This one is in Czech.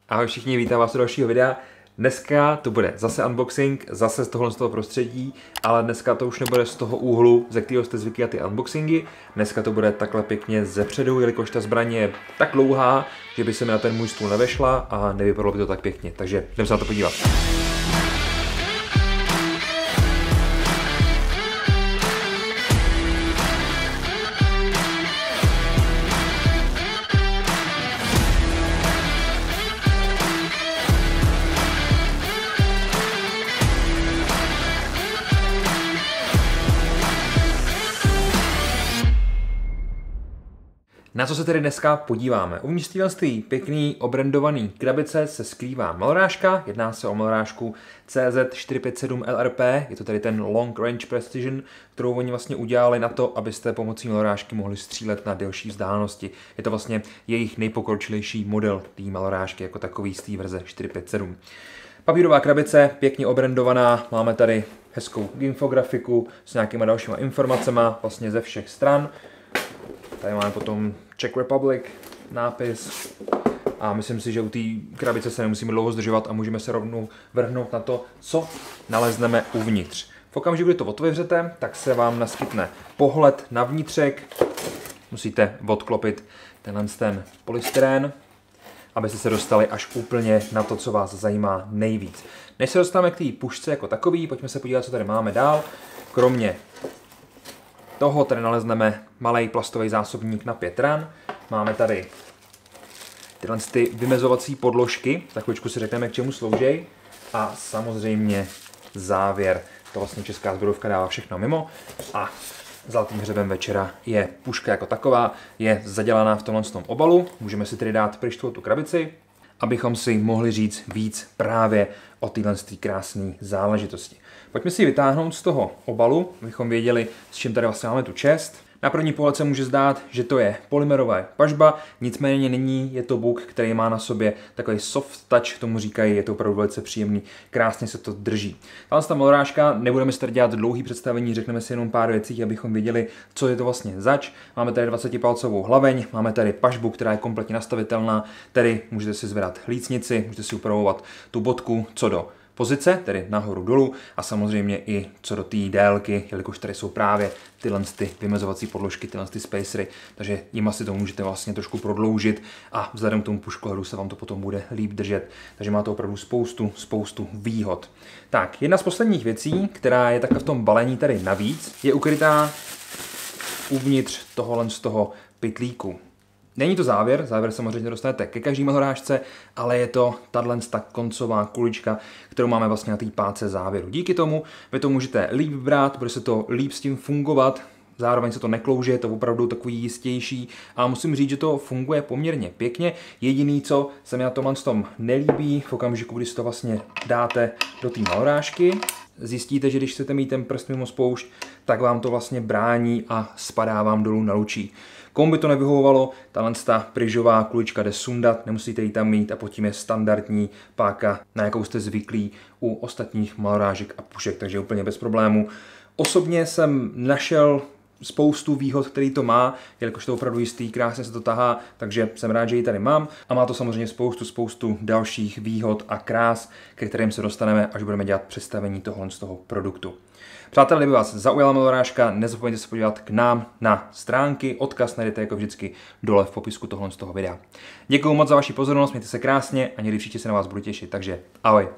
Ahoj všichni, vítám vás u dalšího videa. Dneska to bude zase unboxing, zase z toho prostředí, ale dneska to už nebude z toho úhlu, ze kterého jste zvyklí na ty unboxingy. Dneska to bude takhle pěkně zepředu, jelikož ta zbraň je tak dlouhá, že by se mi na ten můj stůl nevešla a nevypadalo by to tak pěkně. Takže jdeme se na to podívat. Na co se tedy dneska podíváme? Uvnitř téhle pěkný obrandovaný krabice se skrývá malorážka. Jedná se o malorážku CZ457 LRP, je to tedy ten Long Range Precision, kterou oni vlastně udělali na to, abyste pomocí malorážky mohli střílet na delší vzdálenosti. Je to vlastně jejich nejpokročilejší model té malorážky jako takový z té verze 457. Papírová krabice, pěkně obrandovaná, máme tady hezkou infografiku s nějakýma dalšíma informacemi vlastně ze všech stran. Tady máme potom Czech Republic nápis a myslím si, že u té krabice se nemusíme dlouho zdržovat a můžeme se rovnou vrhnout na to, co nalezneme uvnitř. V okamžiku, kdy to otevřete, tak se vám naskytne pohled na vnitřek. Musíte odklopit ten polystyrén, abyste se dostali až úplně na to, co vás zajímá nejvíc. Než se dostaneme k té pušce jako takový, pojďme se podívat, co tady máme dál. Kromě toho tady nalezneme malý plastový zásobník na 5 ran. Máme tady tyhle vymezovací podložky, za chvíličku si řekneme, k čemu slouží. A samozřejmě závěr. To vlastně česká zbrojovka dává všechno mimo. A zlatým hřebem večera je puška jako taková, je zadělaná v tomhle obalu. Můžeme si tedy dát pryč tu krabici, abychom si mohli říct víc právě o téhle krásné záležitosti. Pojďme si ji vytáhnout z toho obalu, abychom věděli, s čím tady vlastně máme tu čest. Na první pohled se může zdát, že to je polymerová pažba, nicméně není, je to buk, který má na sobě takový soft touch, tomu říkají, je to opravdu velice příjemný, krásně se to drží. Ta malorážka, nebudeme si tady dělat dlouhý představení, řekneme si jenom pár věcí, abychom věděli, co je to vlastně zač. Máme tady 20-palcovou hlaveň, máme tady pažbu, která je kompletně nastavitelná, tedy můžete si zvedat hlícnici, můžete si upravovat tu bodku co do pozice, tedy nahoru dolů a samozřejmě i co do té délky, jelikož tady jsou právě tyhle vymezovací podložky, tyhle spacery, takže jima si to můžete vlastně trošku prodloužit a vzhledem k tomu puškohledu se vám to potom bude líp držet, takže má to opravdu spoustu výhod. Tak, jedna z posledních věcí, která je takhle v tom balení tady navíc, je ukrytá uvnitř tohohle z toho pytlíku. Není to závěr samozřejmě dostanete ke každý malorážce, ale je to ta koncová kulička, kterou máme vlastně na té páce závěru. Díky tomu vy to můžete líp brát, bude se to líp s tím fungovat, zároveň se to neklouže, je to opravdu takový jistější a musím říct, že to funguje poměrně pěkně. Jediný, co se mi na tomhle tom nelíbí, v okamžiku, kdy si to vlastně dáte do té malorážky, zjistíte, že když chcete mít ten prst mimo spoušť, tak vám to vlastně brání a spadá vám dolů na lučí. Komu by to nevyhovovalo, ta pryžová kulička jde sundat, nemusíte ji tam mít a pod tím je standardní páka, na jakou jste zvyklí u ostatních malorážek a pušek, takže úplně bez problémů. Osobně jsem našel spoustu výhod, který to má, jelikož to je opravdu jistý, krásně se to tahá, takže jsem rád, že ji tady mám a má to samozřejmě spoustu dalších výhod a krás, ke kterým se dostaneme, až budeme dělat představení z toho produktu. Přátelé, kdyby vás zaujala malorážka, nezapomeňte se podívat k nám na stránky, odkaz najdete jako vždycky dole v popisku z toho videa. Děkuji moc za vaši pozornost, mějte se krásně a někdy příště se na vás budu těšit, takže ahoj.